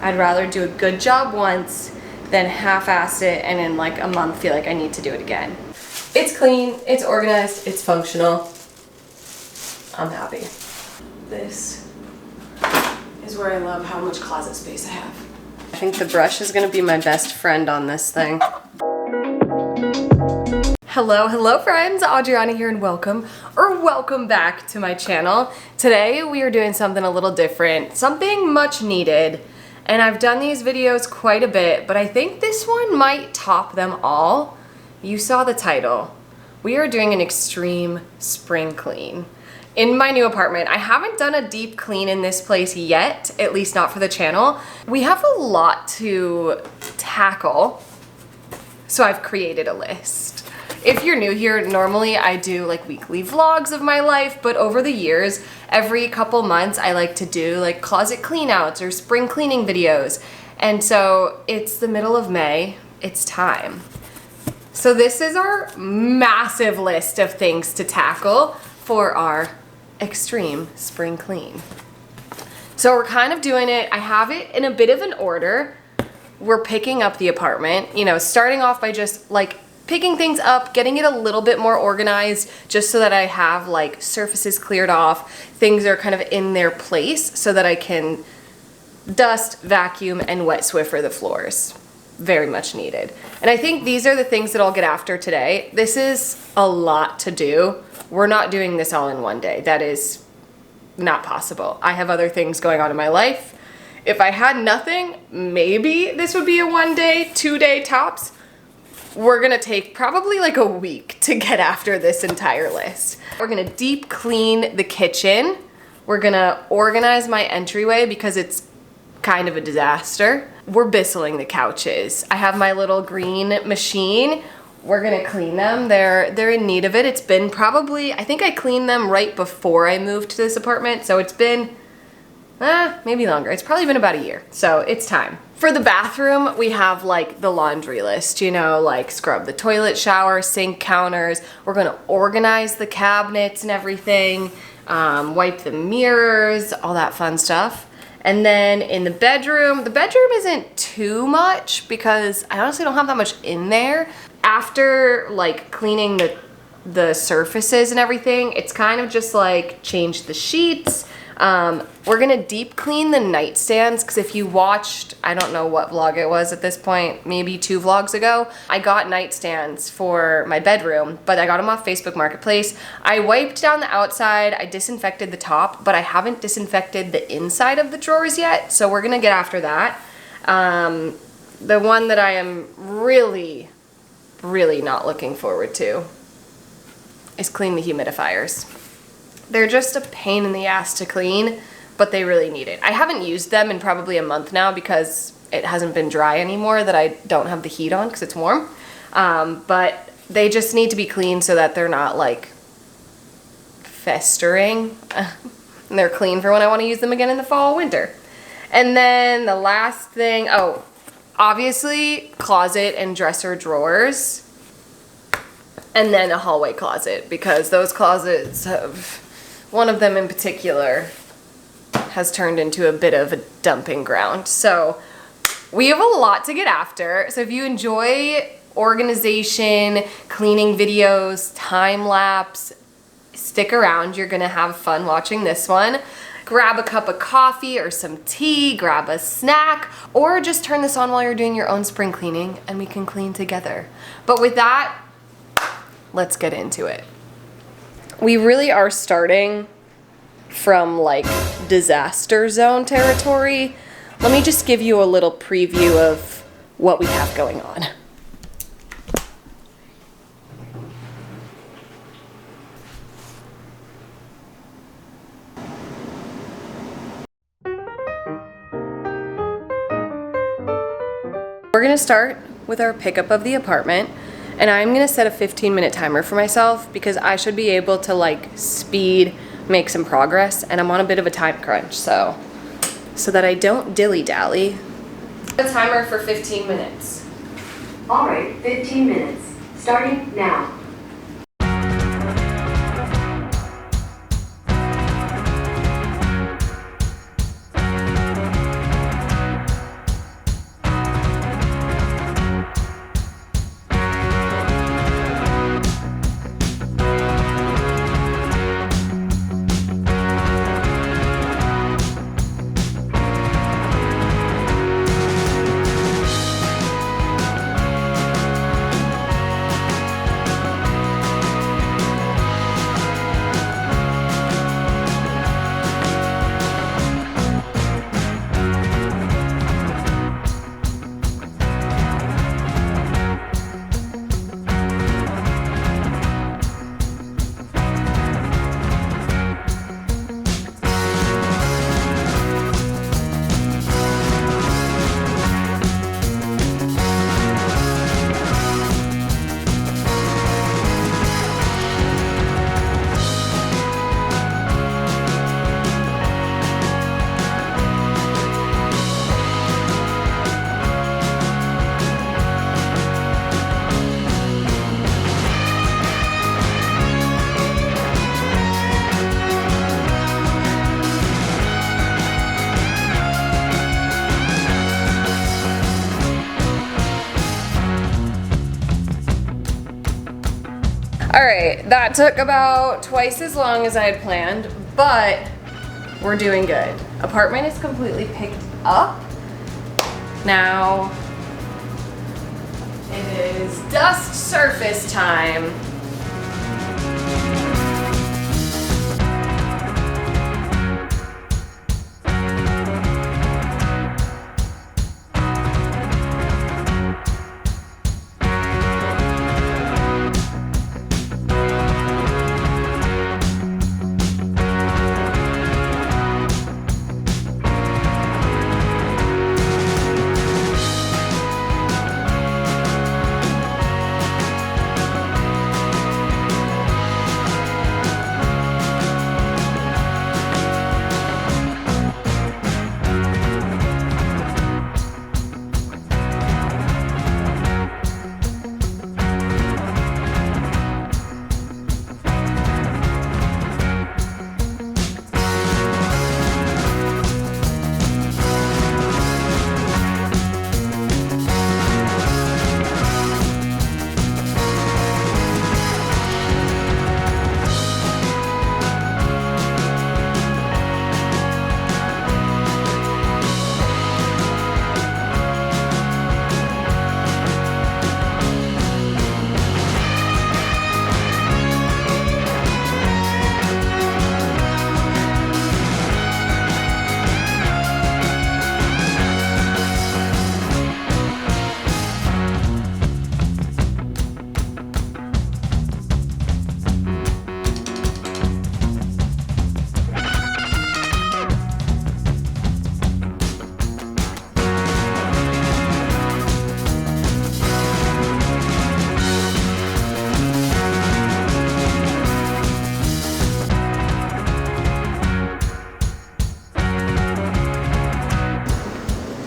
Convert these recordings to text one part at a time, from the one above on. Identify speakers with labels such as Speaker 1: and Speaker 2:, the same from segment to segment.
Speaker 1: I'd rather do a good job once than half-ass it and in like a month feel like I need to do it again. It's clean, it's organized, it's functional. I'm happy. This is where I love how much closet space I have. I think the brush is gonna be my best friend on this thing. Hello friends, Adriana here and welcome back to my channel. Today we are doing something a little different, something much needed. And I've done these videos quite a bit, but I think this one might top them all. You saw the title. We are doing an extreme spring clean. In my new apartment, I haven't done a deep clean in this place yet, at least not for the channel. We have a lot to tackle, so I've created a list. If you're new here, normally I do like weekly vlogs of my life, but over the years, every couple months I like to do like closet clean outs or spring cleaning videos. And so it's the middle of May, it's time. So this is our massive list of things to tackle for our extreme spring clean. So we're kind of doing it, I have it in a bit of an order. We're picking up the apartment, you know, starting off by just like picking things up, getting it a little bit more organized just so that I have like surfaces cleared off, things are kind of in their place so that I can dust, vacuum, and wet Swiffer the floors. Very much needed. And I think these are the things that I'll get after today. This is a lot to do. We're not doing this all in one day. That is not possible. I have other things going on in my life. If I had nothing, maybe this would be a 1 day, 2 day tops. We're gonna take probably like a week to get after this entire list. We're gonna deep clean the kitchen. We're gonna organize my entryway because it's kind of a disaster. We're bissling the couches. I have my little green machine. We're gonna clean them. They're in need of it. It's been probably, I think I cleaned them right before I moved to this apartment, so it's been maybe longer. It's probably been about a year, so it's time. For the bathroom, we have like the laundry list, you know, like scrub the toilet, shower, sink counters. We're gonna organize the cabinets and everything, wipe the mirrors, all that fun stuff. And then in the bedroom isn't too much because I honestly don't have that much in there. After like cleaning the surfaces and everything, it's kind of just like change the sheets. We're gonna deep clean the nightstands because if you watched, I don't know what vlog it was at this point, maybe 2 vlogs ago, I got nightstands for my bedroom, but I got them off Facebook Marketplace. I wiped down the outside, I disinfected the top, but I haven't disinfected the inside of the drawers yet, so we're gonna get after that. The one that I am really not looking forward to is clean the humidifiers. They're just a pain in the ass to clean, but they really need it. I haven't used them in probably a month now because it hasn't been dry anymore that I don't have the heat on because it's warm. But they just need to be cleaned so that they're not like festering. And they're clean for when I want to use them again in the fall, winter. And then the last thing, obviously closet and dresser drawers. And then a hallway closet because those closets have, one of them in particular has turned into a bit of a dumping ground. So we have a lot to get after. So if you enjoy organization, cleaning videos, time lapse, stick around. You're gonna have fun watching this one. Grab a cup of coffee or some tea, grab a snack, or just turn this on while you're doing your own spring cleaning and we can clean together. But with that, let's get into it. We really are starting from like disaster zone territory. Let me just give you a little preview of what we have going on. We're gonna start with our pickup of the apartment. And I'm gonna set a 15-minute timer for myself because I should be able to like speed, make some progress, and I'm on a bit of a time crunch, so that I don't dilly-dally. A timer for 15 minutes.
Speaker 2: All right, 15 minutes, starting now.
Speaker 1: right, that took about twice as long as I had planned, but we're doing good. Apartment is completely picked up. Now, it is dust surface time.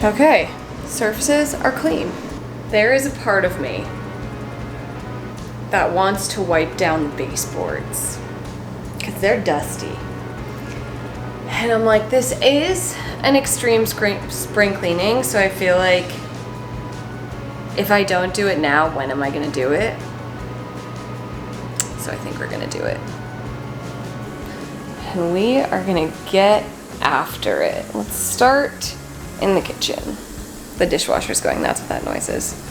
Speaker 1: Okay, surfaces are clean. There is a part of me that wants to wipe down the baseboards because they're dusty. And I'm like, this is an extreme spring cleaning, so I feel like if I don't do it now, when am I gonna do it? So I think we're gonna do it. And we are gonna get after it. Let's start in the kitchen. The dishwasher's going, that's what that noise is.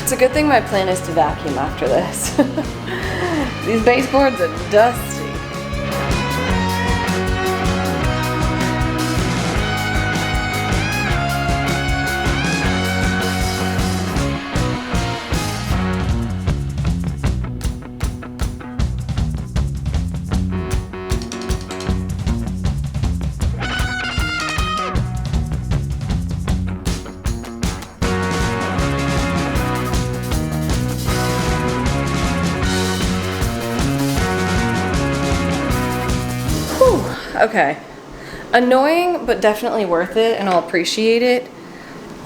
Speaker 1: It's a good thing my plan is to vacuum after this. These baseboards are dusty. Okay, annoying, but definitely worth it, and I'll appreciate it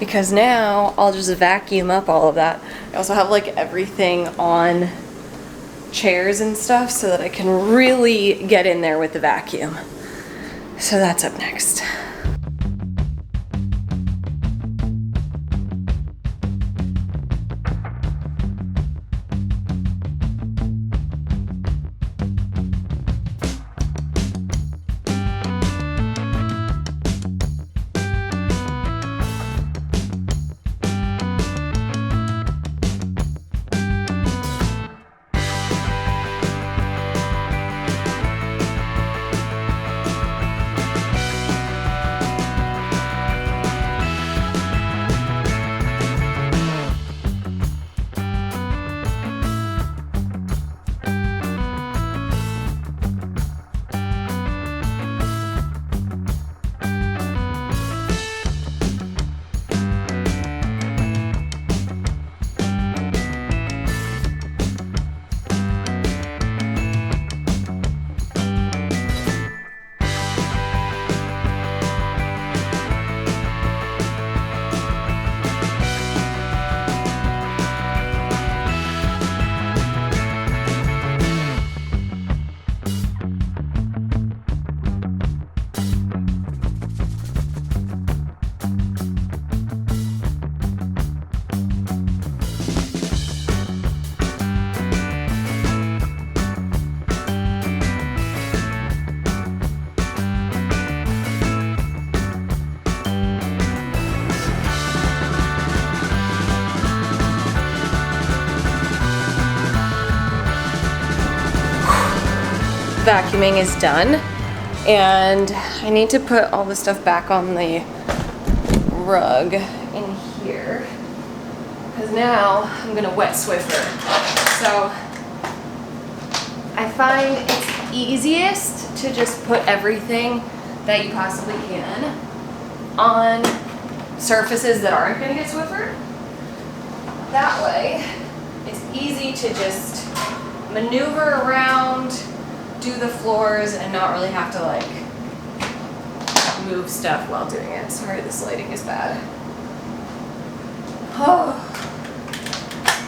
Speaker 1: because now I'll just vacuum up all of that. I also have like everything on chairs and stuff so that I can really get in there with the vacuum. So that's up next. vacuuming is done, and I need to put all the stuff back on the rug in here, because now I'm gonna wet Swiffer. So I find it's easiest to just put everything that you possibly can on surfaces that aren't gonna get Swiffered. That way, it's easy to just maneuver around, do the floors, and not really have to like move stuff while doing it. Sorry, this lighting is bad. Oh,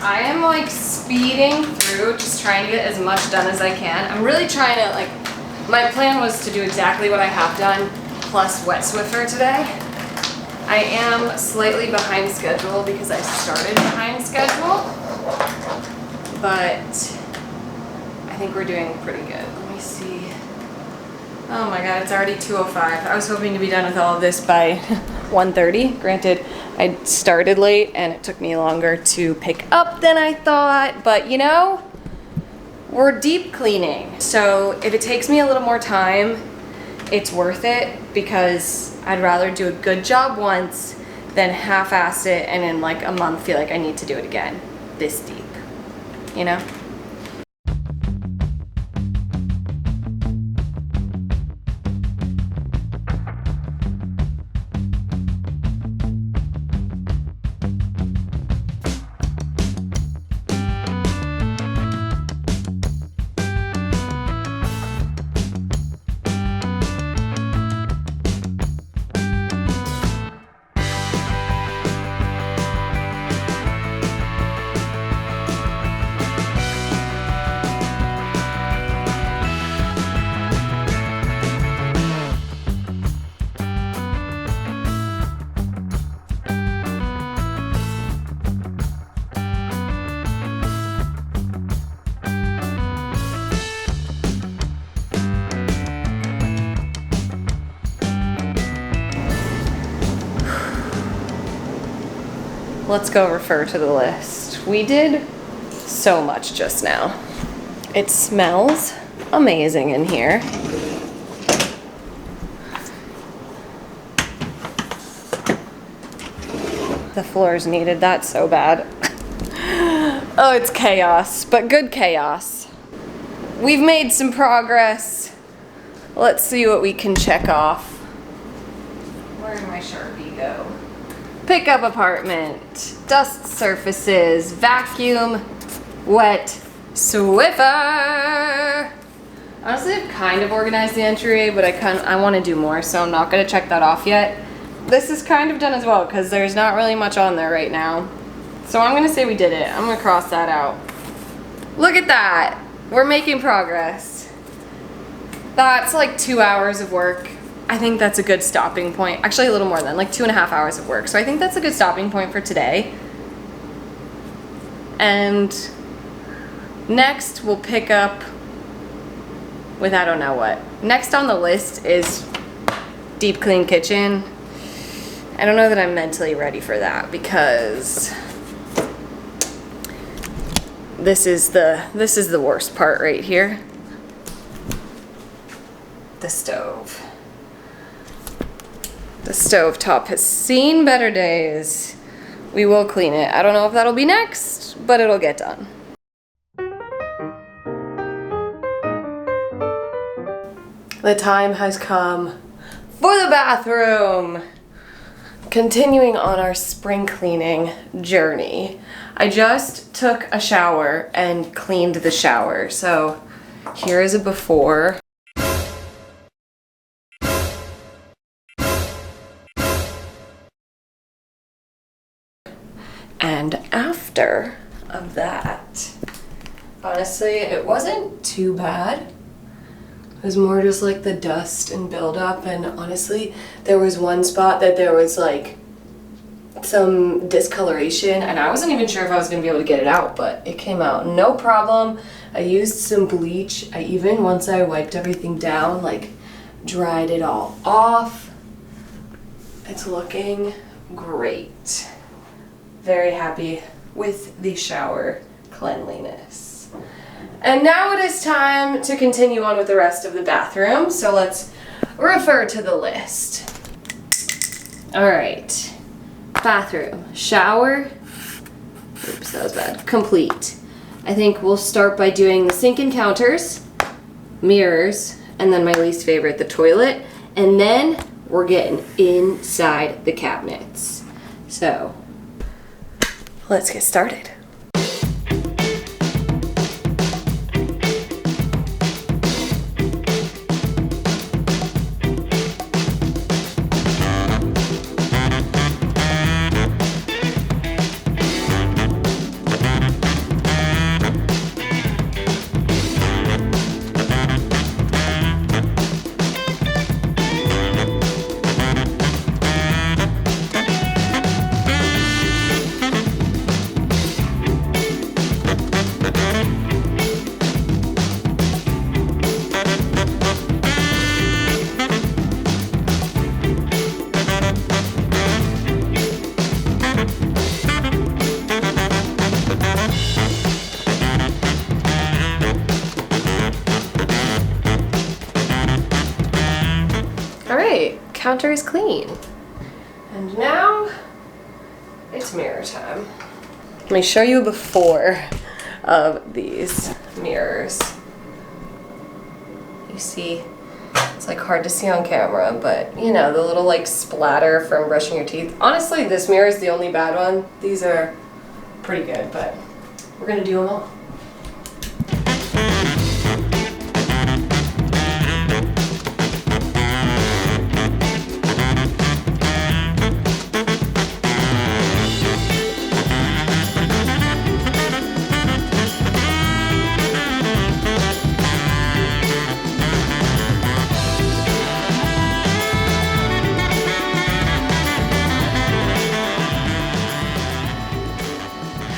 Speaker 1: I am like speeding through, just trying to get as much done as I can. I'm really trying to like, my plan was to do exactly what I have done, plus wet Swiffer today. I am slightly behind schedule because I started behind schedule, but I think we're doing pretty good. Let me see. Oh my god, it's already 2:05. I was hoping to be done with all of this by 1:30. Granted, I started late and it took me longer to pick up than I thought, but you know, we're deep cleaning. So if it takes me a little more time, it's worth it, because I'd rather do a good job once than half-ass it and in like a month feel like I need to do it again this deep, you know? Let's go refer to the list. We did so much just now. It smells amazing in here. The floors needed that so bad. Oh, it's chaos, but good chaos. We've made some progress. Let's see what we can check off. Where did my Sharpie go? Pick up apartment, dust surfaces, vacuum, wet Swiffer. Honestly, I've kind of organized the entryway, but I want to do more, so I'm not going to check that off yet. This is kind of done as well, because there's not really much on there right now. So I'm going to say we did it. I'm going to cross that out. Look at that. We're making progress. That's like 2 hours of work. I think that's a good stopping point. Actually, a little more than like 2.5 hours of work. So I think that's a good stopping point for today. And next we'll pick up with I don't know what. Next on the list is deep clean kitchen. I don't know that I'm mentally ready for that, because this is the worst part right here. The stove. The stovetop has seen better days. We will clean it. I don't know if that'll be next, but it'll get done. The time has come for the bathroom. Continuing on our spring cleaning journey. I just took a shower and cleaned the shower. So here is a before. And after of that. Honestly, it wasn't too bad. It was more just like the dust and buildup, and honestly, there was one spot that there was like some discoloration, and I wasn't even sure if I was gonna be able to get it out, but it came out no problem. I used some bleach. I even, once I wiped everything down, like dried it all off. It's looking great. Very happy with the shower cleanliness. And now it is time to continue on with the rest of the bathroom. So let's refer to the list. All right, bathroom, shower. Oops, that was bad. Complete. I think we'll start by doing the sink and counters, mirrors, and then my least favorite, the toilet. And then we're getting inside the cabinets. So let's get started. Counter is clean. And now it's mirror time. Let me show you before of these mirrors. You see, it's like hard to see on camera, but you know, the little like splatter from brushing your teeth. Honestly, this mirror is the only bad one. These are pretty good, but we're gonna do them all.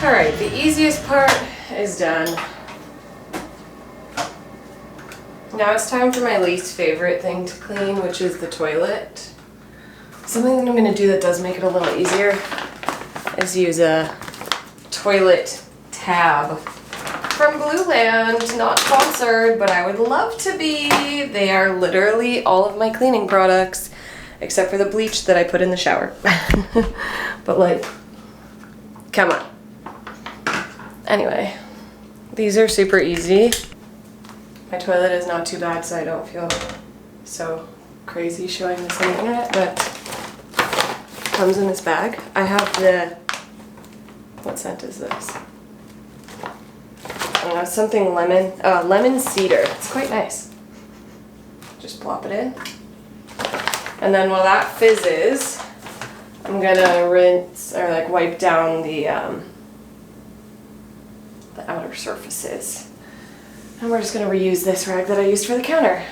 Speaker 1: All right, the easiest part is done. Now it's time for my least favorite thing to clean, which is the toilet. Something that I'm gonna do that does make it a little easier is use a toilet tab from Blue Land. Not sponsored, but I would love to be. They are literally all of my cleaning products, except for the bleach that I put in the shower. But like, come on. Anyway, these are super easy. My toilet is not too bad, so I don't feel so crazy showing this on the internet, but it comes in this bag. I have the, what scent is this? I don't know, something lemon, lemon cedar. It's quite nice. Just plop it in. And then while that fizzes, I'm gonna rinse or like wipe down the outer surfaces. And we're just gonna reuse this rag that I used for the counter.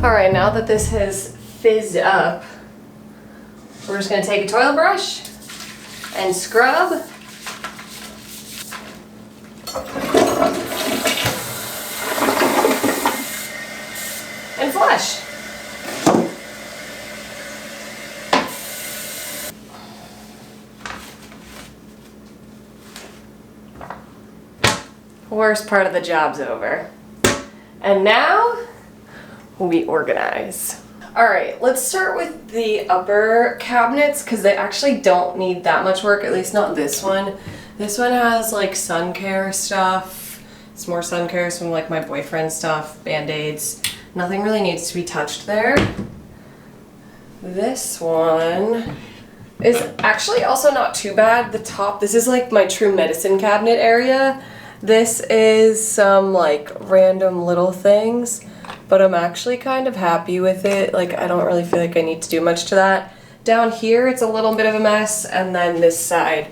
Speaker 1: All right, now that this has fizzed up, we're just gonna take a toilet brush and scrub. And flush. Worst part of the job's over. And now, we organize. All right, let's start with the upper cabinets because they actually don't need that much work, at least not this one. This one has like sun care stuff. It's more sun care, some like my boyfriend's stuff, Band-Aids. Nothing really needs to be touched there. This one is actually also not too bad. The top, this is like my true medicine cabinet area. This is some like random little things, but I'm actually kind of happy with it. Like, I don't really feel like I need to do much to that. Down here, it's a little bit of a mess, and then this side,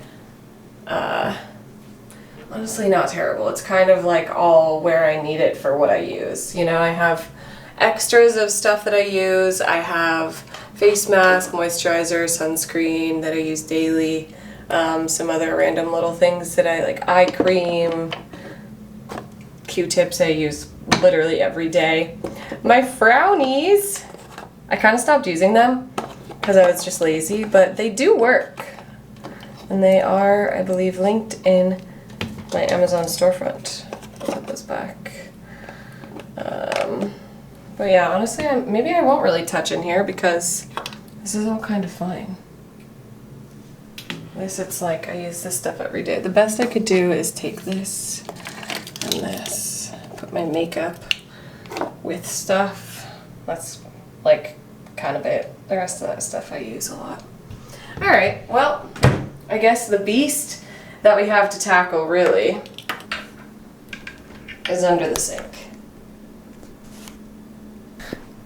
Speaker 1: honestly not terrible. It's kind of like all where I need it for what I use. You know, I have extras of stuff that I use. I have face mask, moisturizer, sunscreen that I use daily. Some other random little things that I like, eye cream, Q-tips I use literally every day. My frownies, I kind of stopped using them because I was just lazy, but they do work. And they are, I believe, linked in my Amazon storefront. I'll put those back. But yeah, honestly, maybe I won't really touch in here because this is all kind of fine. At least it's like I use this stuff every day. The best I could do is take this and this, put my makeup with stuff. That's like kind of it. The rest of that stuff I use a lot. All right, well, I guess the beast that we have to tackle really is under the sink.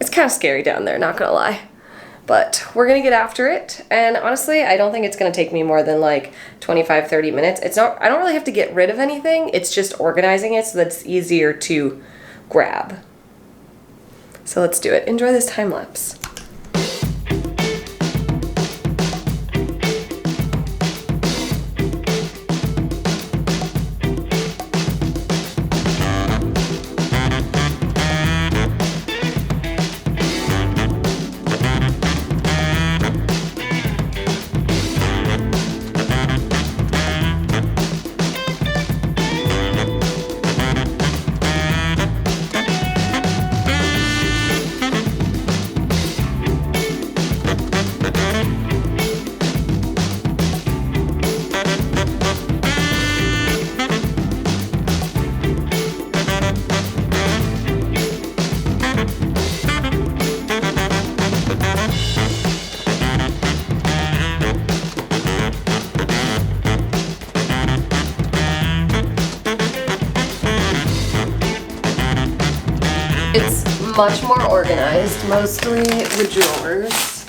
Speaker 1: It's kind of scary down there, not gonna lie. But we're gonna get after it. And honestly, I don't think it's gonna take me more than like 25, 30 minutes. I don't really have to get rid of anything. It's just organizing it so that it's easier to grab. So let's do it. Enjoy this time lapse. It's much more organized, mostly the drawers.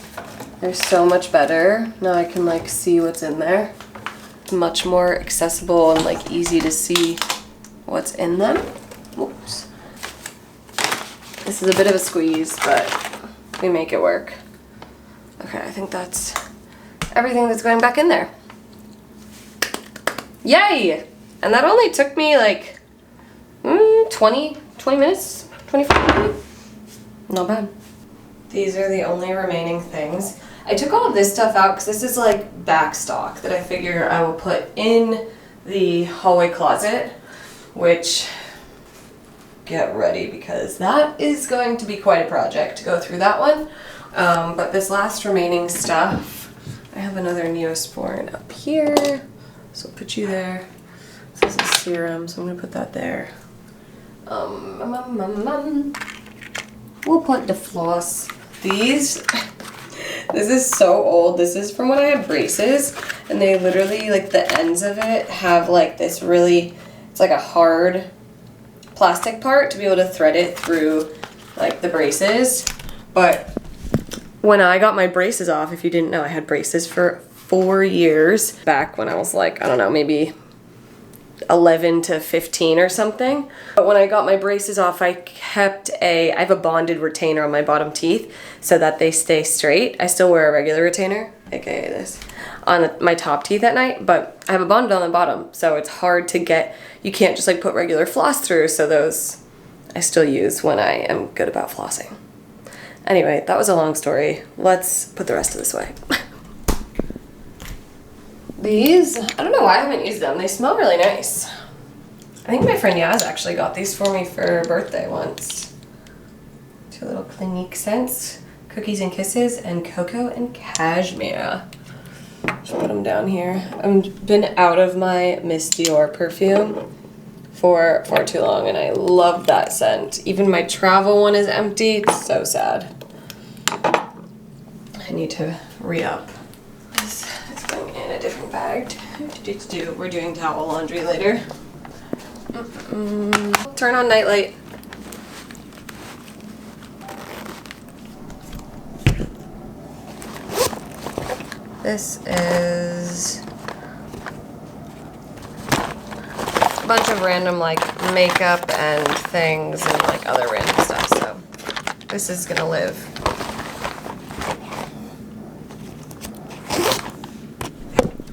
Speaker 1: They're so much better. Now I can like see what's in there. Much more accessible and like easy to see what's in them. Whoops. This is a bit of a squeeze, but we make it work. Okay, I think that's everything that's going back in there. Yay! And that only took me like 20 minutes. 25 minutes? Not bad. These are the only remaining things. I took all of this stuff out because this is like back stock that I figure I will put in the hallway closet, which get ready because that is going to be quite a project to go through that one. But this last remaining stuff, I have another Neosporin up here, so I'll put you there. This is a serum, so I'm gonna put that there. We'll put the floss. This is so old. This is from when I had braces, and they literally, like, the ends of it have like this really, it's like a hard plastic part to be able to thread it through like the braces. But when I got my braces off, if you didn't know, I had braces for 4 years back when I was like, I don't know, maybe 11 to 15 or something. But when I got my braces off, I have a bonded retainer on my bottom teeth so that they stay straight. I still wear a regular retainer, aka this, on my top teeth at night, but I have a bonded on the bottom, so it's hard to get, you can't just like put regular floss through, so those I still use when I am good about flossing. Anyway, that was a long story. Let's put the rest of this away. These, I don't know why I haven't used them. They smell really nice. I think my friend Yaz actually got these for me for her birthday once. 2 little Clinique scents, Cookies and Kisses, and Cocoa and Cashmere. Just put them down here. I've been out of my Miss Dior perfume for far too long, and I love that scent. Even my travel one is empty. It's so sad. I need to re-up. It's going in a different bag. We're doing towel laundry later. Turn on nightlight. This is a bunch of random like makeup and things and like other random stuff. So this is gonna live.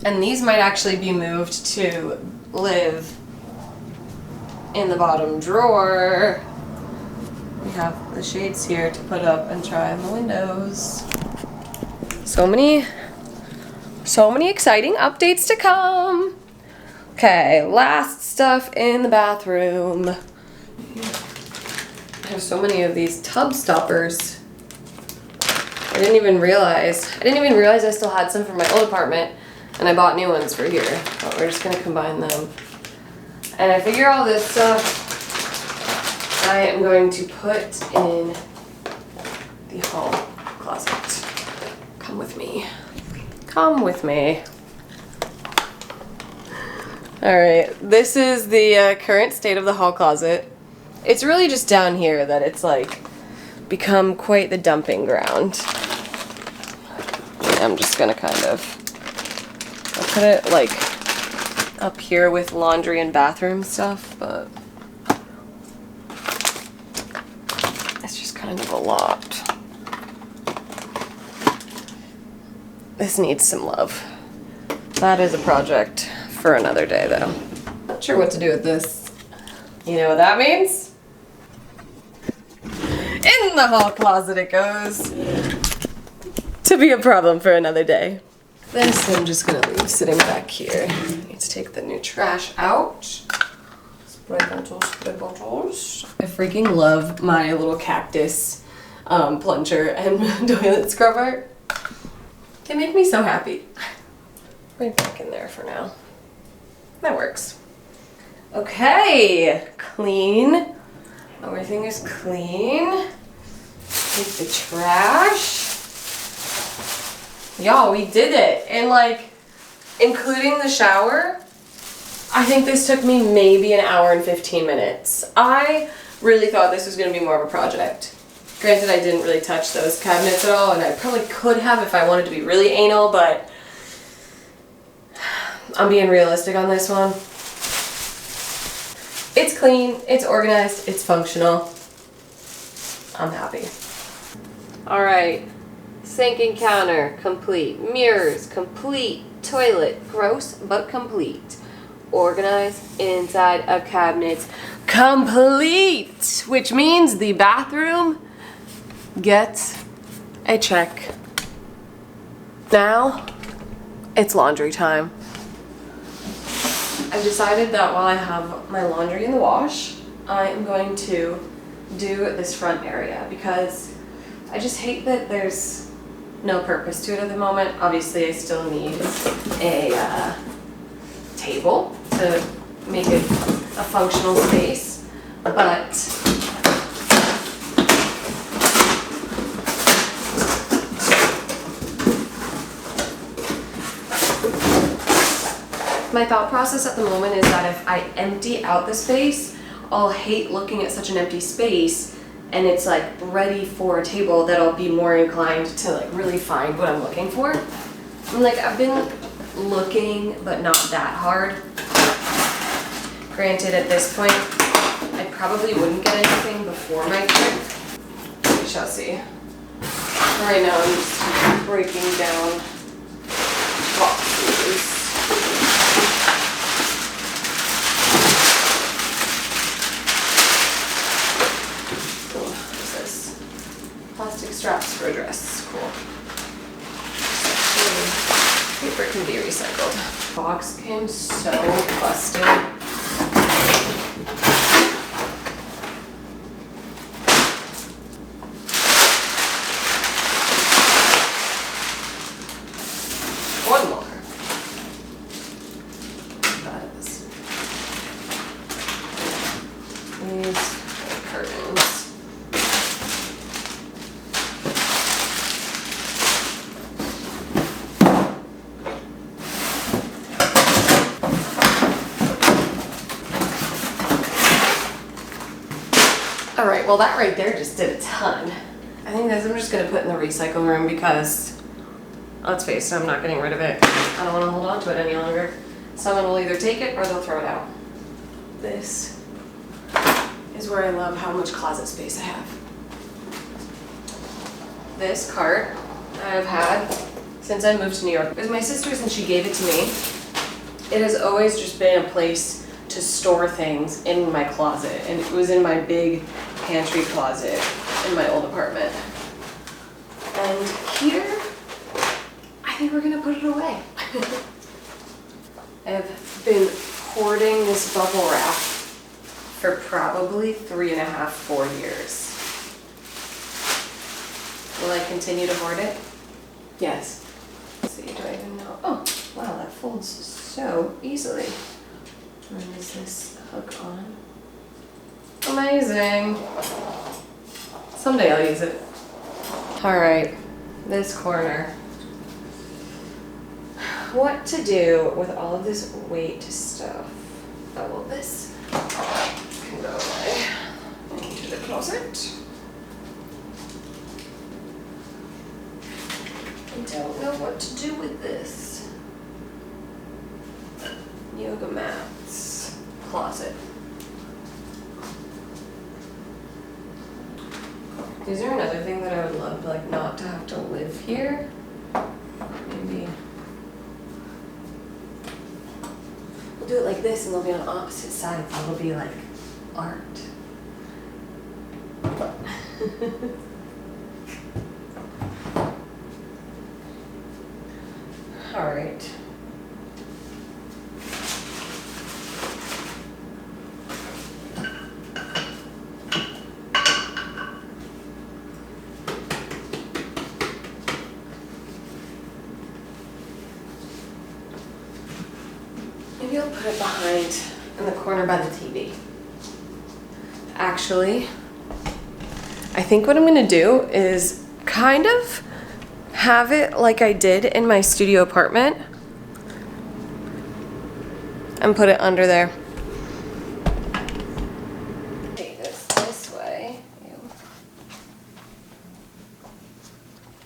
Speaker 1: And these might actually be moved to live in the bottom drawer. We have the shades here to put up and try on the windows. So many exciting updates to come. Okay, last stuff in the bathroom. I have so many of these tub stoppers. I didn't even realize I still had some from my old apartment, and I bought new ones for here. But we're just gonna combine them. And I figure all this stuff I am going to put in the hall closet. Come with me. Come with me. All right, this is the current state of the hall closet. It's really just down here that it's like become quite the dumping ground. I'm just gonna kind of, I'll put it like up here with laundry and bathroom stuff, but it's just kind of a lot. This needs some love. That is a project for another day, though. Not sure what to do with this. You know what that means? In the hall closet it goes. To be a problem for another day. This I'm just gonna leave sitting back here. I need to take the new trash out. Spray bottles, spray bottles. I freaking love my little cactus plunger and toilet scrubber. They make me so happy. Put it back in there for now. That works. Okay, clean. Everything is clean. Take the trash. Y'all, we did it. And like, including the shower, I think this took me maybe an hour and 15 minutes. I really thought this was gonna be more of a project. Granted, I didn't really touch those cabinets at all, and I probably could have if I wanted to be really anal, but I'm being realistic on this one. It's clean, it's organized, it's functional. I'm happy. All right, sink and counter, complete. Mirrors, complete. Toilet, gross but complete. Organized inside of cabinets, complete. Which means the bathroom gets a check. Now, it's laundry time. I've decided that while I have my laundry in the wash, I am going to do this front area because I just hate that there's no purpose to it at the moment. Obviously, I still need a table to make it a functional space, but my thought process at the moment is that if I empty out the space, I'll hate looking at such an empty space and it's like ready for a table that I'll be more inclined to like really find what I'm looking for. And like I've been looking, but not that hard. Granted, at this point, I probably wouldn't get anything before my trip. We shall see. Right now I'm just breaking down boxes. Plastic straps for a dress. Cool. Paper can be recycled. Box came so busted. One more. That is. These are curtains. All right, well that right there just did a ton. I think this I'm just gonna put in the recycle room because, let's face it, I'm not getting rid of it. I don't wanna hold on to it any longer. Someone will either take it or they'll throw it out. this is where I love how much closet space I have. This cart I've had since I moved to New York. It was my sister's and she gave it to me. It has always just been a place to store things in my closet, and it was in my big pantry closet in my old apartment. And here, I think we're gonna put it away. I've been hoarding this bubble wrap for probably 3.5, 4 years. Will I continue to hoard it? Yes. Let's see, do I even know? Oh, wow, that folds so easily. When is this hook on? Amazing. Someday I'll use it. All right, this corner. What to do with all of this weight stuff? Oh, well, this can go away into the closet. I don't know what to do with this. Yoga mats, closet. Is there another thing that I would love, like, not to have to live here? Maybe. We'll do it like this and they'll be on opposite sides. It'll be like art. All right. Maybe I'll put it behind in the corner by the TV. Actually, I think what I'm gonna do is kind of have it like I did in my studio apartment and put it under there. Take this way. Ew.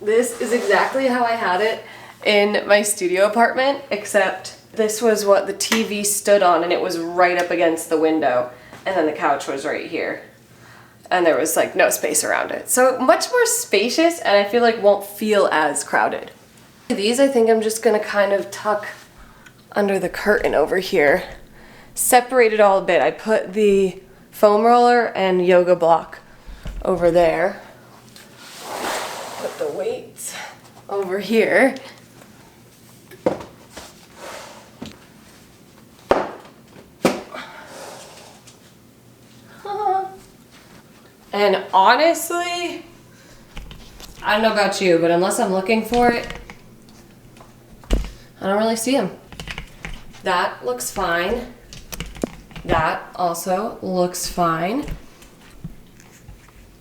Speaker 1: This is exactly how I had it in my studio apartment, except this was what the TV stood on and it was right up against the window, and then the couch was right here. And there was like no space around it. So much more spacious, and I feel like won't feel as crowded. These I think I'm just gonna kind of tuck under the curtain over here. Separate it all a bit. I put the foam roller and yoga block over there. Put the weights over here. And honestly, I don't know about you, but unless I'm looking for it, I don't really see them. That looks fine. That also looks fine.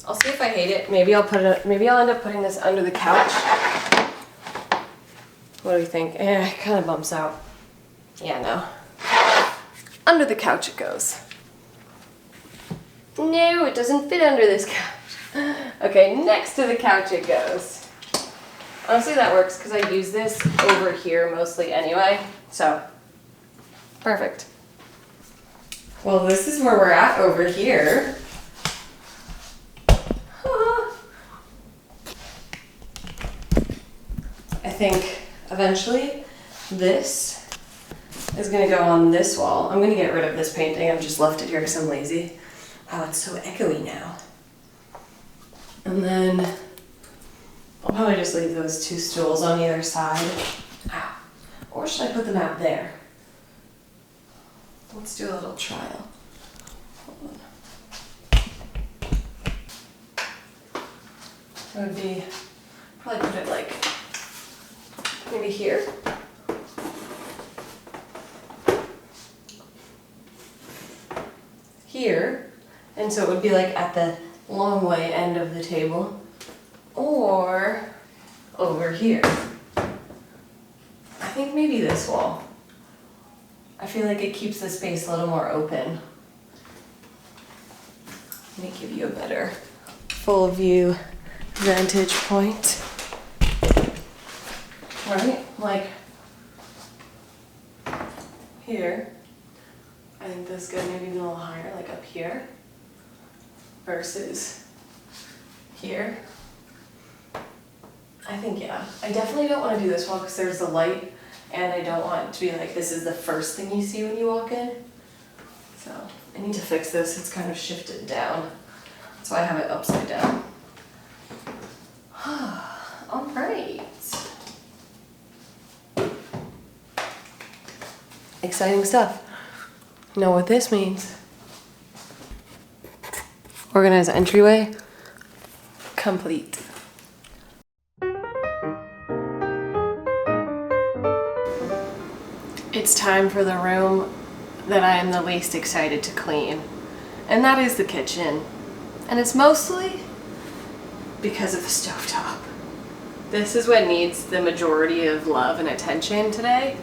Speaker 1: I'll see if I hate it. Maybe I'll end up putting this under the couch. What do you think? It kind of bumps out. Yeah, no. Under the couch it goes. No, it doesn't fit under this couch. Okay, next to the couch it goes. Honestly, that works because I use this over here mostly anyway, so perfect. Well, this is where we're at over here. I think eventually this is gonna go on this wall. I'm gonna get rid of this painting. I've just left it here because I'm lazy. Wow, it's so echoey now. And then I'll probably just leave those two stools on either side. Ow. Or should I put them out there? Let's do a little trial. Hold on. It would be, probably put it like, maybe here. Here. And so it would be like at the long way end of the table, or over here. I think maybe this wall. I feel like it keeps the space a little more open. Let me give you a better full view vantage point. Right, like here. I think this is good, maybe even a little higher, like up here versus here. I think, yeah. I definitely don't want to do this wall because there's the light, and I don't want it to be like this is the first thing you see when you walk in. So I need to fix this. It's kind of shifted down. So I have it upside down. All right. Exciting stuff. Know what this means. Organize entryway. Complete. It's time for the room that I am the least excited to clean, and that is the kitchen. And it's mostly because of the stovetop. This is what needs the majority of love and attention today,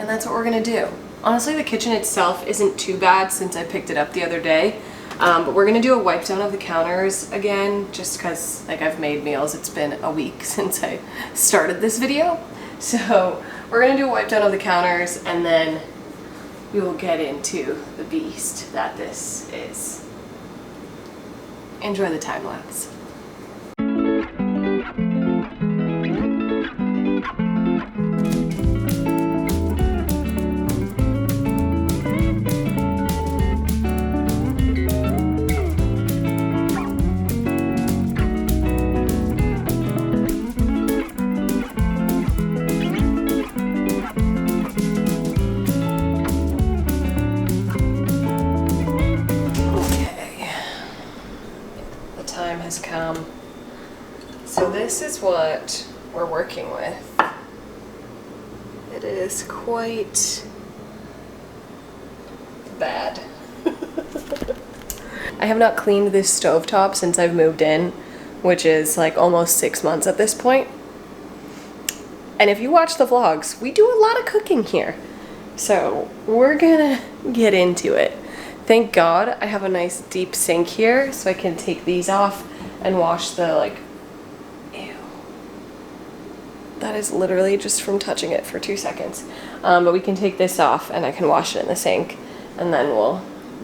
Speaker 1: and that's what we're gonna do. Honestly, the kitchen itself isn't too bad since I picked it up the other day, but we're gonna do a wipe down of the counters again, just because like I've made meals. It's been a week since I started this video. So we're gonna do a wipe down of the counters, and then we will get into the beast that this is. Enjoy the time lapse. Has come. So this is what we're working with. It is quite bad. I have not cleaned this stovetop since I've moved in, which is like almost 6 months at this point. And if you watch the vlogs, we do a lot of cooking here. So we're gonna get into it. Thank God I have a nice deep sink here, so I can take these off and wash the, like, ew. That is literally just from touching it for 2 seconds. But we can take this off and I can wash it in the sink, and then we'll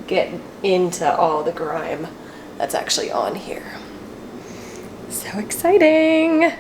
Speaker 1: get into all the grime that's actually on here. So exciting!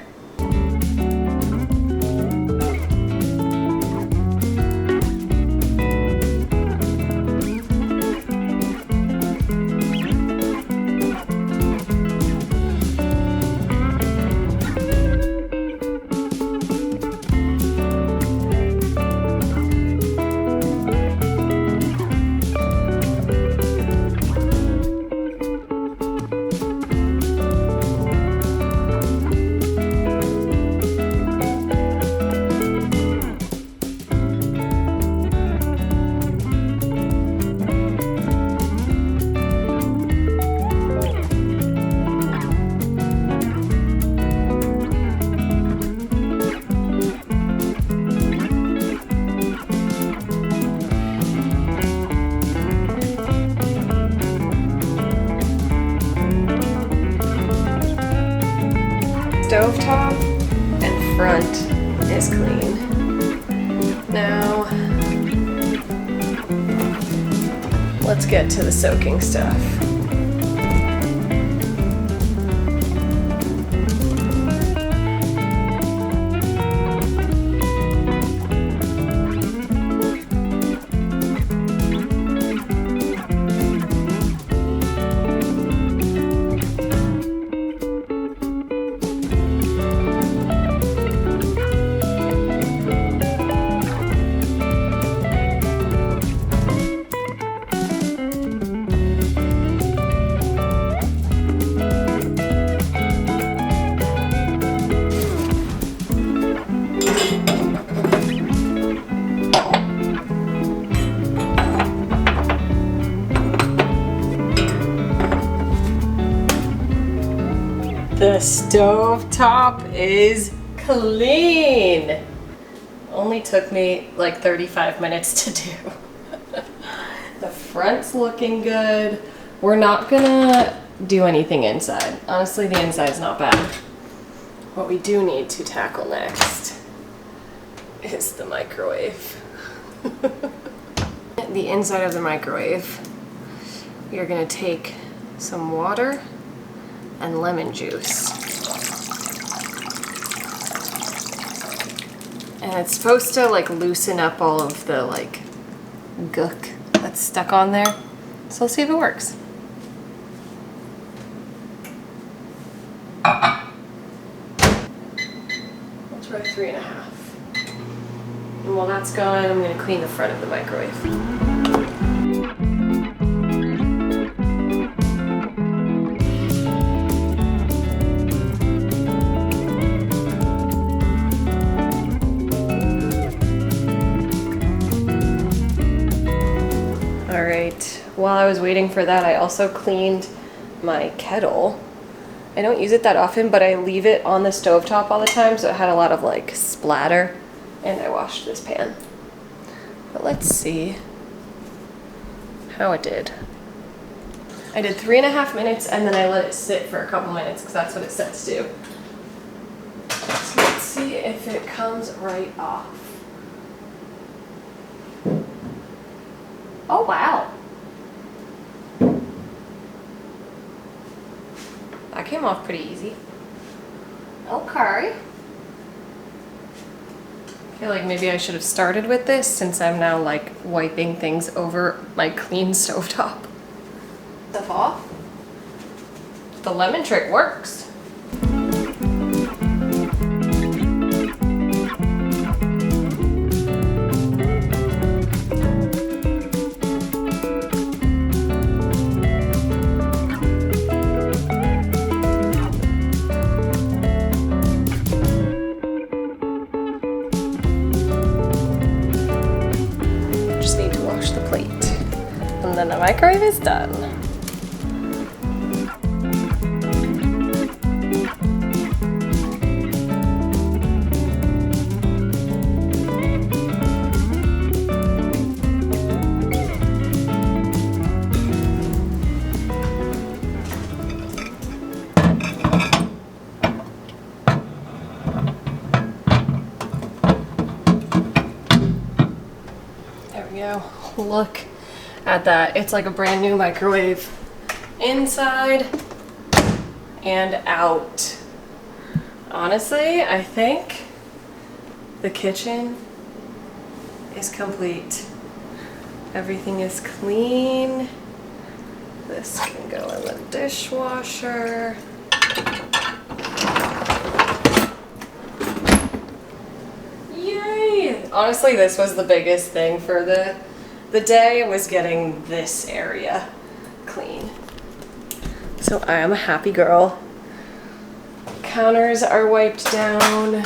Speaker 1: Stovetop and front is clean. Now, let's get to the soaking stuff. The stovetop is clean. Only took me like 35 minutes to do. The front's looking good. We're not gonna do anything inside. Honestly, the inside's not bad. What we do need to tackle next is the microwave. the inside of the microwave, we are gonna take some water and lemon juice. And it's supposed to like loosen up all of the like gook that's stuck on there. So let's see if it works. Let's try 3.5. And while that's going, I'm gonna clean the front of the microwave. All right, while I was waiting for that, I also cleaned my kettle. I don't use it that often, but I leave it on the stovetop all the time, so it had a lot of like splatter. And I washed this pan. But let's see how it did. I did 3.5 minutes and then I let it sit for a couple minutes because that's what it sets to. So let's see if it comes right off. Oh wow. That came off pretty easy. Okay. I feel like maybe I should have started with this since I'm now like wiping things over my clean stovetop. Stuff off. The lemon trick works. And then the microwave is done. There we go. Look at that. It's like a brand new microwave inside and out. Honestly, I think the kitchen is complete. Everything is clean. This can go in the dishwasher. Yay! Honestly, this was the biggest thing for the day, was getting this area clean. So I am a happy girl. Counters are wiped down.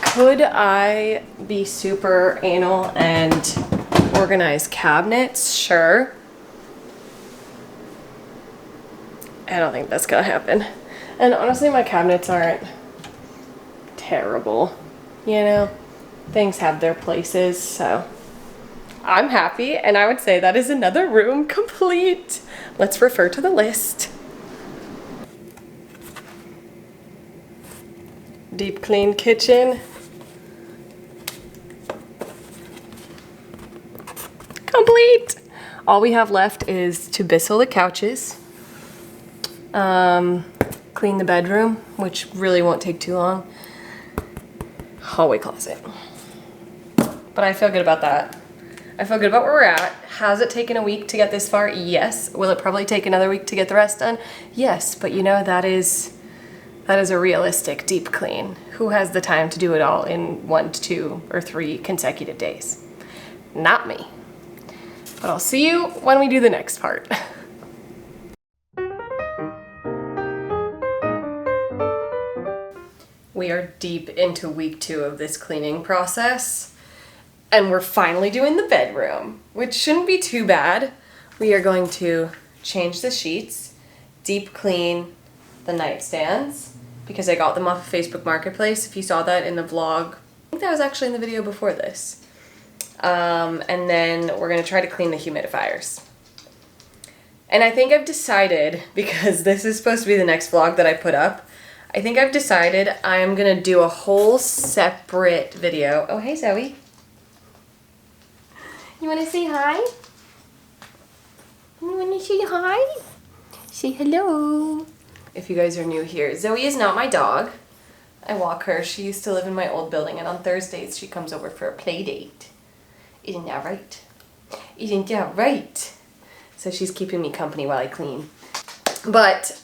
Speaker 1: Could I be super anal and organize cabinets? Sure. I don't think that's gonna happen. And honestly, my cabinets aren't terrible. You know, things have their places, so I'm happy, and I would say that is another room complete. Let's refer to the list. Deep clean kitchen. Complete! All we have left is to bissell the couches, clean the bedroom, which really won't take too long, hallway closet. But I feel good about that. I feel good about where we're at. Has it taken a week to get this far? Yes. Will it probably take another week to get the rest done? Yes, but you know, that is a realistic deep clean. Who has the time to do it all in 1 to 2 or 3 consecutive days? Not me. But I'll see you when we do the next part. We are deep into week 2 of this cleaning process. And we're finally doing the bedroom, which shouldn't be too bad. We are going to change the sheets, deep clean the nightstands, because I got them off of Facebook Marketplace. If you saw that in the vlog, I think that was actually in the video before this. And then we're gonna try to clean the humidifiers. And I think I've decided, because this is supposed to be the next vlog that I put up, I think I've decided I am gonna do a whole separate video. Oh, hey Zoe. You You want to say hi? You want to say hi? Say hello. If you guys are new here, Zoe is not my dog. I walk her. She used to live in my old building, and on Thursdays she comes over for a play date. Isn't that right? Isn't that right? So she's keeping me company while I clean. But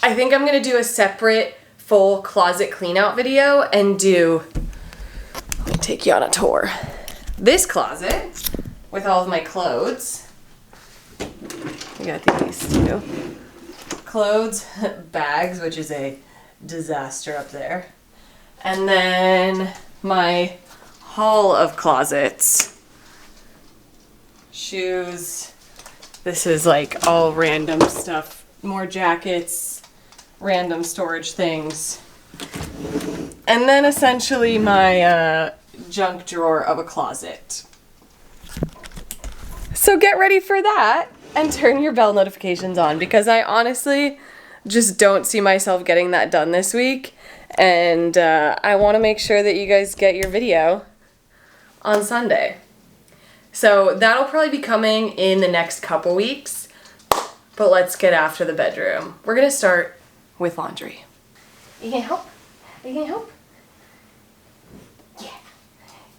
Speaker 1: I think I'm gonna do a separate full closet clean out video and let me take you on a tour. This closet with all of my clothes. I got these too. Clothes, bags, which is a disaster up there. And then my haul of closets. Shoes. This is like all random stuff. More jackets, random storage things. And then essentially my junk drawer of a closet. So get ready for that and turn your bell notifications on, because I honestly just don't see myself getting that done this week. And I want to make sure that you guys get your video on Sunday. So that'll probably be coming in the next couple weeks, but let's get after the bedroom. We're gonna start with laundry. You can help? You can help? Yeah.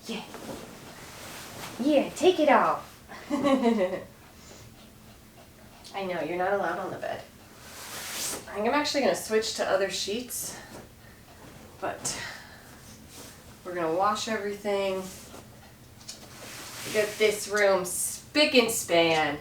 Speaker 1: Yeah. Yeah, take it off. I know, you're not allowed on the bed. I think I'm actually gonna switch to other sheets, but we're gonna wash everything. Get this room spick and span.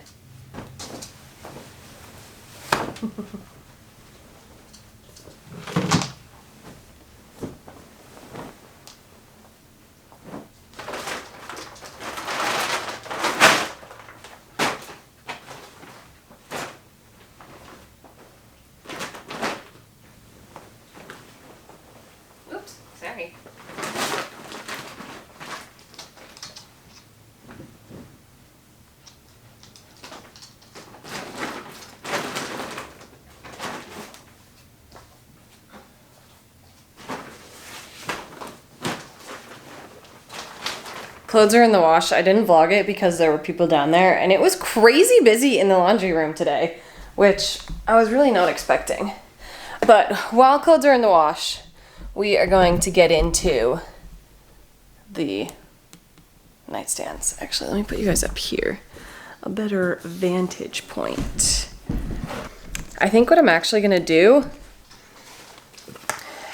Speaker 1: Oops, sorry. Clothes are in the wash. I didn't vlog it because there were people down there, and it was crazy busy in the laundry room today, which I was really not expecting. But while clothes are in the wash, we are going to get into the nightstands. Actually, let me put you guys up here. A better vantage point. I think what I'm actually gonna do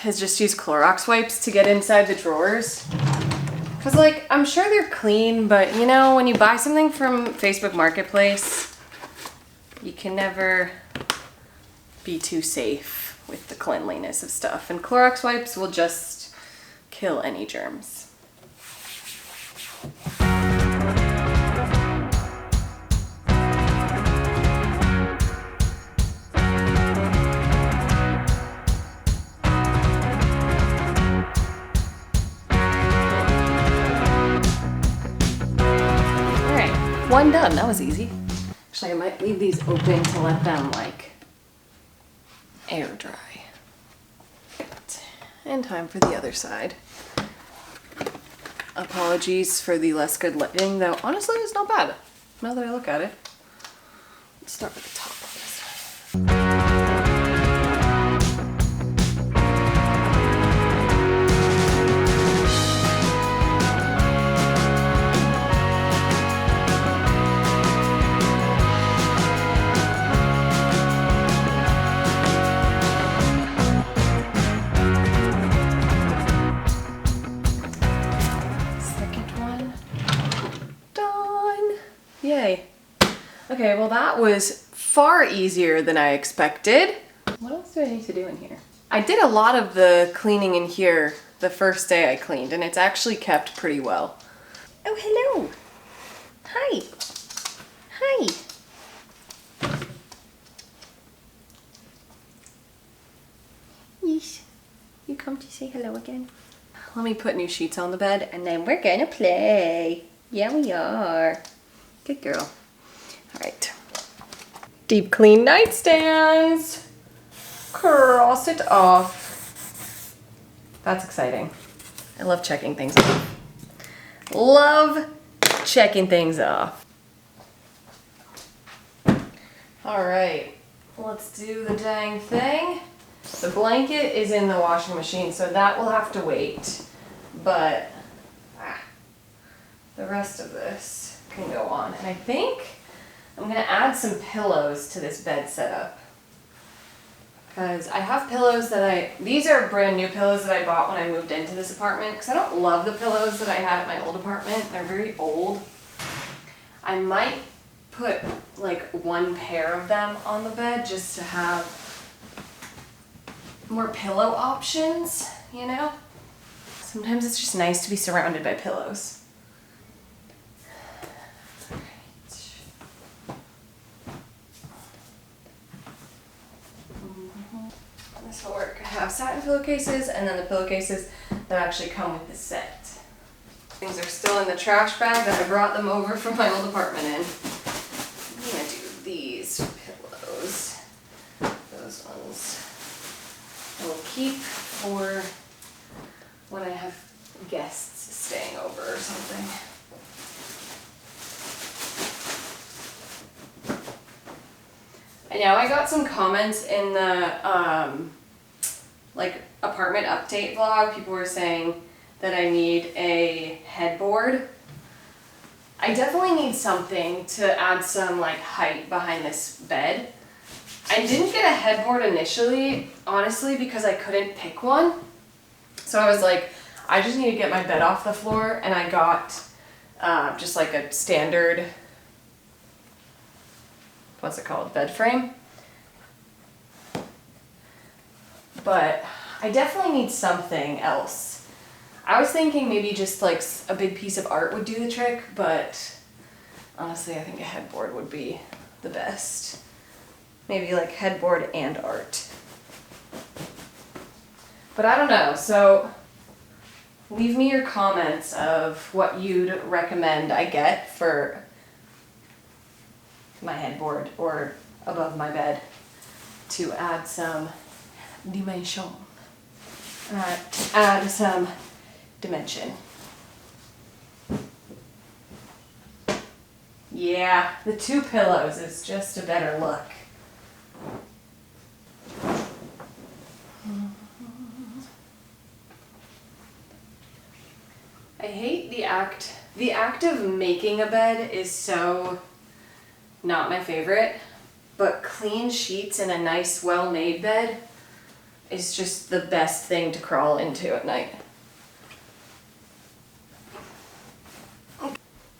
Speaker 1: is just use Clorox wipes to get inside the drawers. Cause like, I'm sure they're clean, but you know, when you buy something from Facebook Marketplace, you can never be too safe with the cleanliness of stuff. And Clorox wipes will just kill any germs. One done, that was easy. Actually, I might leave these open to let them like air dry. And time for the other side. Apologies for the less good lighting, though honestly it's not bad now that I look at it. Let's start with the top of this. Yay. Okay, well that was far easier than I expected. What else do I need to do in here? I did a lot of the cleaning in here the first day I cleaned, and it's actually kept pretty well. Oh, hello. Hi. Hi. Yes. You come to say hello again? Let me put new sheets on the bed, and then we're gonna play. Yeah, we are. Good girl. All right. Deep clean nightstands. Cross it off. That's exciting. I love checking things off. Love checking things off. All right, let's do the dang thing. The blanket is in the washing machine, so that will have to wait. But the rest of this can go on. And I think I'm gonna add some pillows to this bed setup. Because I have pillows that these are brand new pillows that I bought when I moved into this apartment. Because I don't love the pillows that I had at my old apartment. They're very old. I might put like one pair of them on the bed just to have more pillow options, you know? Sometimes it's just nice to be surrounded by pillows. This will work. I have satin pillowcases and then the pillowcases that actually come with the set. Things are still in the trash bag that I brought them over from my old apartment in. I'm gonna do these pillows. Those ones I will keep for when I have guests staying over or something. And now I got some comments in the like apartment update vlog. People were saying that I need a headboard. I definitely need something to add some like height behind this bed. I didn't get a headboard initially, honestly, because I couldn't pick one. So I was like, I just need to get my bed off the floor, and I got just like a standard, what's it called, bed frame. But I definitely need something else. I was thinking maybe just like a big piece of art would do the trick, but honestly I think a headboard would be the best. Maybe like headboard and art. But I don't know, so leave me your comments of what you'd recommend I get for my headboard or above my bed to add some dimension. Add some dimension. Yeah, the two pillows is just a better look. I hate the act of making a bed is so not my favorite, but clean sheets and a nice well-made bed is just the best thing to crawl into at night.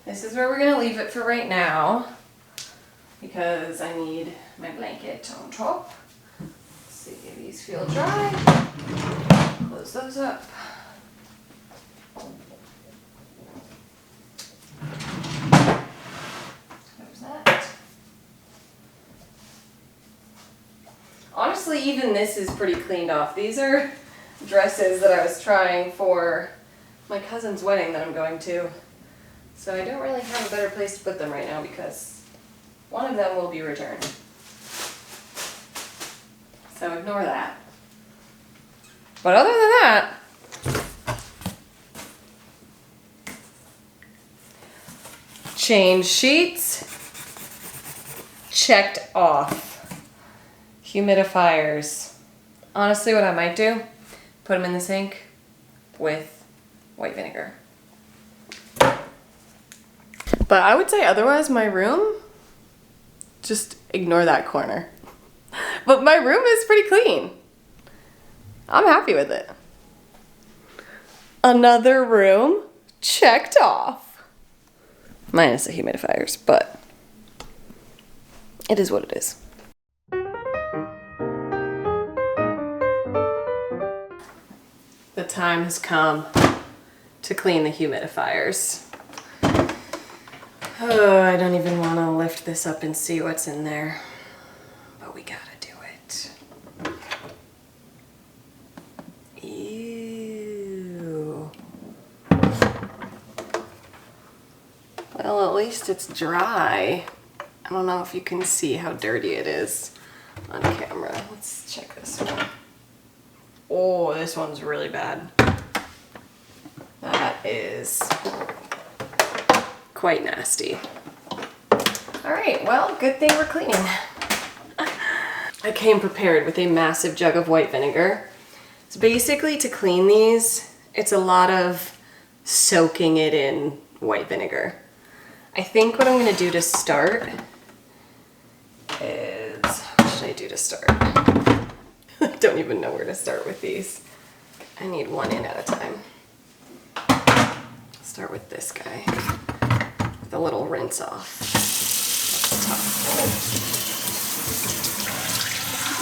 Speaker 1: This is where we're gonna leave it for right now because I need my blanket on top. Let's see if these feel dry. Close those up. There's that. Honestly, even this is pretty cleaned off. These are dresses that I was trying for my cousin's wedding that I'm going to. So I don't really have a better place to put them right now because one of them will be returned. So ignore that. But other than that, change sheets, checked off. Humidifiers. Honestly, what I might do, put them in the sink with white vinegar. But I would say otherwise my room, just ignore that corner. But my room is pretty clean. I'm happy with it. Another room checked off. Minus the humidifiers, but it is what it is. The time has come to clean the humidifiers. Oh, I don't even want to lift this up and see what's in there, but we gotta do it. Ew. Well, at least it's dry. I don't know if you can see how dirty it is on camera. Let's check this one. Oh, this one's really bad. That is quite nasty. All right, well, good thing we're cleaning. I came prepared with a massive jug of white vinegar. So basically to clean these, it's a lot of soaking it in white vinegar. I think what I'm gonna do to start is, what should I do to start? I don't even know where to start with these. I need one in at a time. Start with this guy, with a little rinse off. That's tough.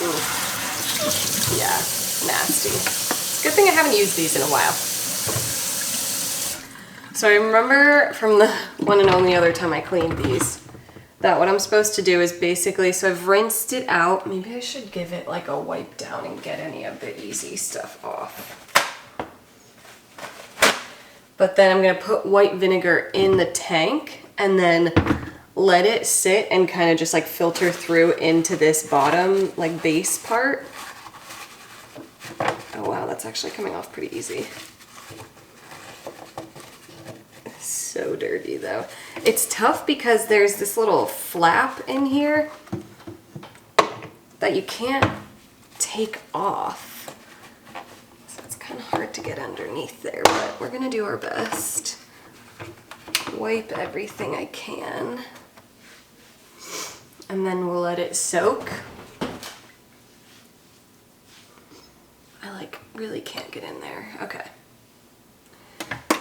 Speaker 1: Ooh. Yeah, nasty. It's a good thing I haven't used these in a while. So I remember from the one and only other time I cleaned these, that what I'm supposed to do is basically, so I've rinsed it out. Maybe I should give it like a wipe down and get any of the easy stuff off. But then I'm gonna put white vinegar in the tank and then let it sit and kind of just like filter through into this bottom like base part. Oh wow, that's actually coming off pretty easy. So dirty though. It's tough because there's this little flap in here that you can't take off. So it's kind of hard to get underneath there, but we're gonna do our best. Wipe everything I can. And then we'll let it soak. I like really can't get in there. Okay.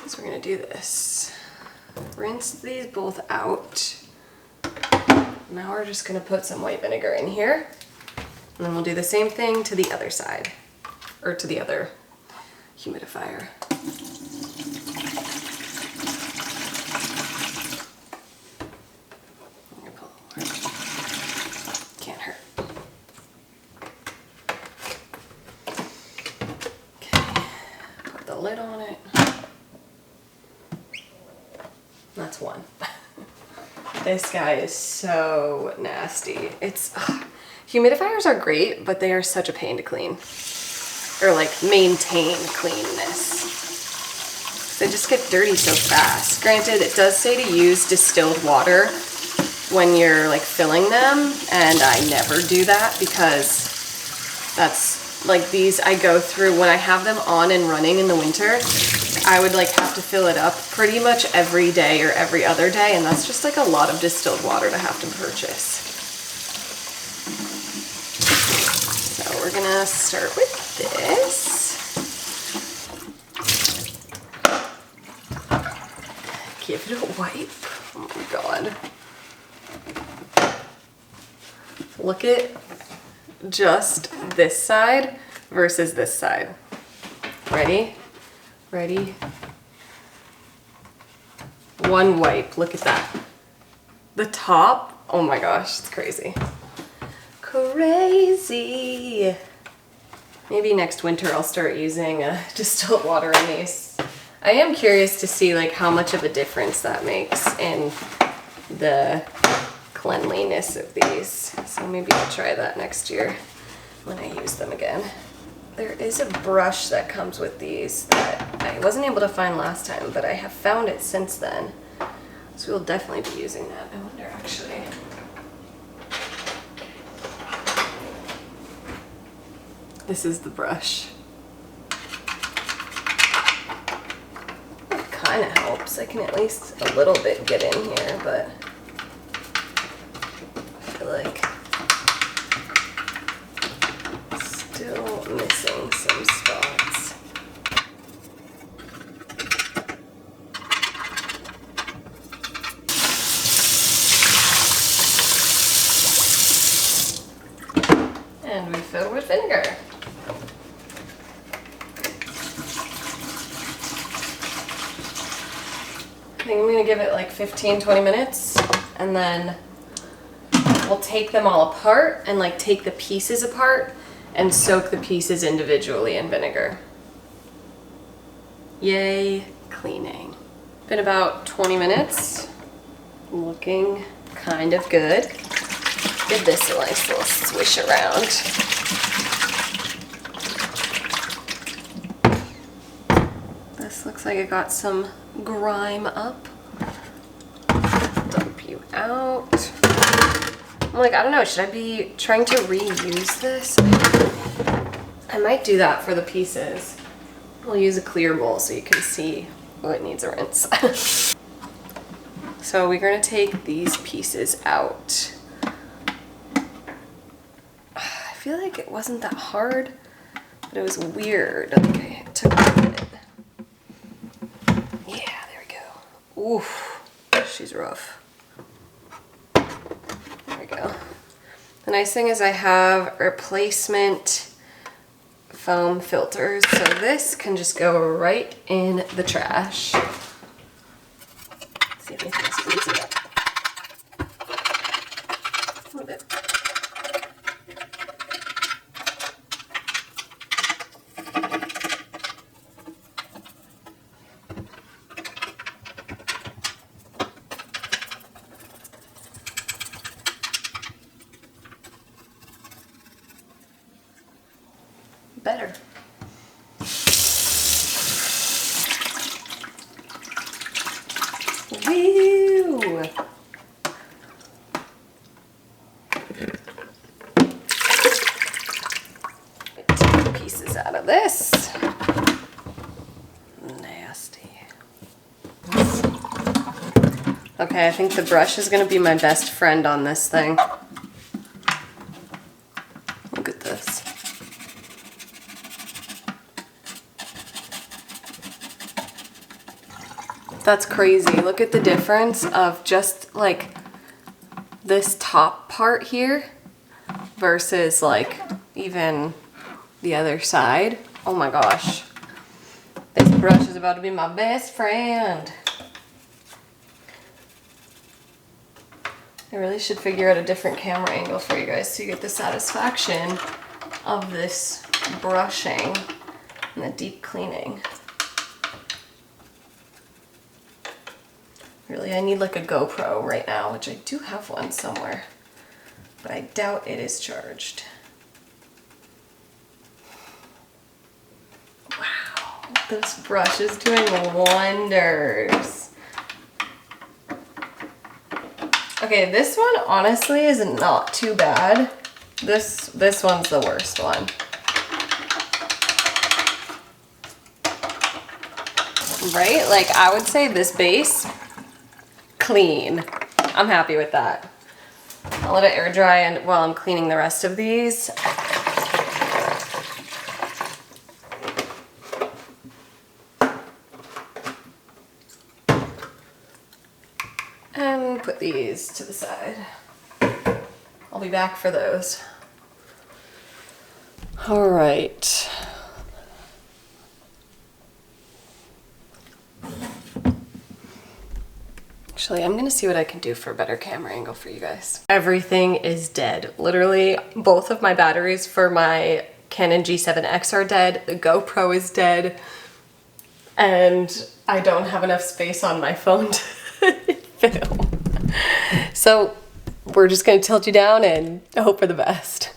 Speaker 1: So we're gonna do this. Rinse these both out. Now we're just gonna put some white vinegar in here. And then we'll do the same thing to the other side, or to the other humidifier. Can't hurt. Okay, put the lid on it. That's one. This guy is so nasty. Humidifiers are great, but they are such a pain to clean. Or like maintain cleanness. They just get dirty so fast. Granted, it does say to use distilled water when you're like filling them, and I never do that because that's like these I go through when I have them on and running in the winter. I would like have to fill it up pretty much every day or every other day, and that's just like a lot of distilled water to have to purchase. So we're gonna start with this. Give it a wipe. Oh my god. Look at just this side versus this side. Ready? Ready? One wipe, look at that. The top, oh my gosh, it's crazy. Crazy. Maybe next winter I'll start using distilled water in these. I am curious to see like how much of a difference that makes in the cleanliness of these. So maybe I'll try that next year when I use them again. There is a brush that comes with these that I wasn't able to find last time, but I have found it since then. So we'll definitely be using that. I wonder actually. This is the brush. It kind of helps. I can at least a little bit get in here, but I feel like still missing some spots. And we fill with vinegar. I think I'm gonna give it like 15-20 minutes, and then we'll take them all apart and like take the pieces apart and soak the pieces individually in vinegar. Yay, cleaning. Been about 20 minutes. Looking kind of good. Give this a nice little swish around. This looks like it got some grime up. out. I'm like, I don't know, should I be trying to reuse this? I might do that for the pieces. I'll use a clear bowl so you can see what needs a rinse. So we're gonna take these pieces out. I feel like it wasn't that hard, but it was weird. Okay, it took a minute. Yeah, there we go. Oof, she's rough. There we go. The nice thing is I have replacement foam filters, so this can just go right in the trash. Let's see if I can squeeze it up. A little bit. Better. Woo! Take the pieces out of this. Nasty. Okay, I think the brush is gonna be my best friend on this thing. Look at this. That's crazy. Look at the difference of just like this top part here versus like even the other side. Oh my gosh. This brush is about to be my best friend. I really should figure out a different camera angle for you guys so you get the satisfaction of this brushing and the deep cleaning. Really, I need like a GoPro right now, which I do have one somewhere, but I doubt it is charged. Wow, this brush is doing wonders. Okay, this one honestly is not too bad. This one's the worst one. Right? Like I would say this base, clean. I'm happy with that. I'll let it air dry and while I'm cleaning the rest of these. And put these to the side. I'll be back for those. All right. Actually, I'm gonna see what I can do for a better camera angle for you guys. Everything is dead. Literally, both of my batteries for my Canon G7X are dead. The GoPro is dead. And I don't have enough space on my phone to film. So we're just gonna tilt you down and hope for the best.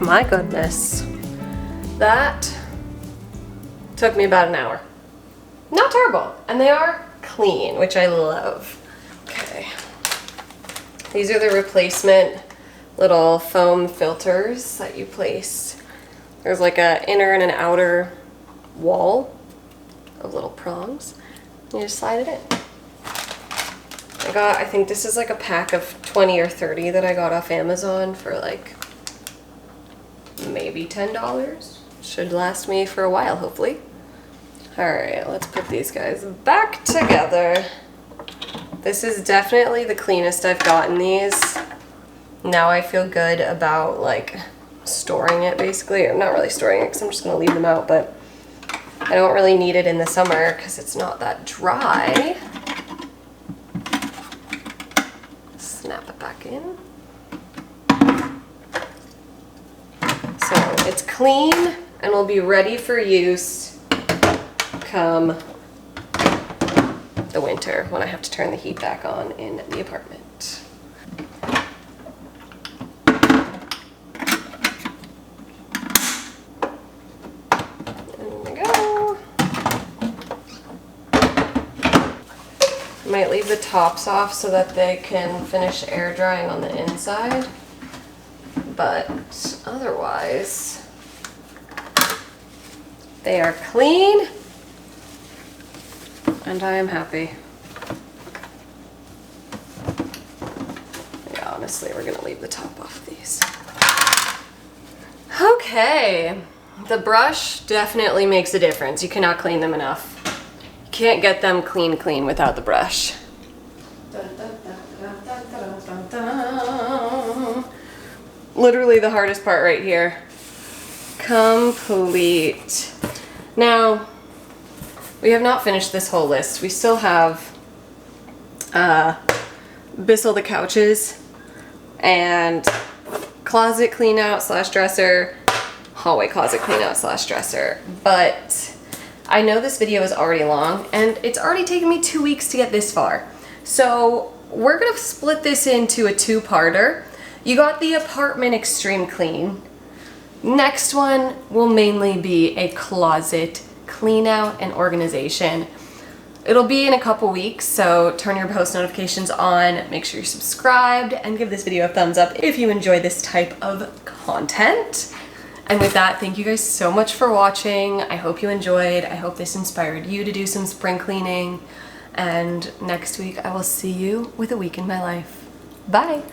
Speaker 1: My goodness. That took me about an hour. Not terrible. And they are clean, which I love. Okay. These are the replacement little foam filters that you place. There's like an inner and an outer wall of little prongs. You just slide it in. I think this is like a pack of 20 or 30 that I got off Amazon for like maybe $10. Should last me for a while, hopefully. Alright, let's put these guys back together. This is definitely the cleanest I've gotten these. Now I feel good about like storing it basically. I'm not really storing it because I'm just going to leave them out, but I don't really need it in the summer because it's not that dry. Snap it back in. So it's clean and will be ready for use come the winter when I have to turn the heat back on in the apartment. There we go. I might leave the tops off so that they can finish air drying on the inside, but otherwise they are clean and I am happy. Yeah, honestly, we're gonna leave the top off these. Okay, the brush definitely makes a difference. You cannot clean them enough. You can't get them clean without the brush. Literally the hardest part right here. Complete. Now, we have not finished this whole list. We still have Bissell the couches and closet clean out / dresser, hallway closet clean out / dresser. But I know this video is already long and it's already taken me 2 weeks to get this far. So we're gonna split this into a two-parter. You got the apartment extreme clean. Next one will mainly be a closet clean out and organization. It'll be in a couple weeks, so turn your post notifications on, make sure you're subscribed, and give this video a thumbs up if you enjoy this type of content. And with that, thank you guys so much for watching. I hope you enjoyed. I hope this inspired you to do some spring cleaning. And next week I will see you with a week in my life. Bye.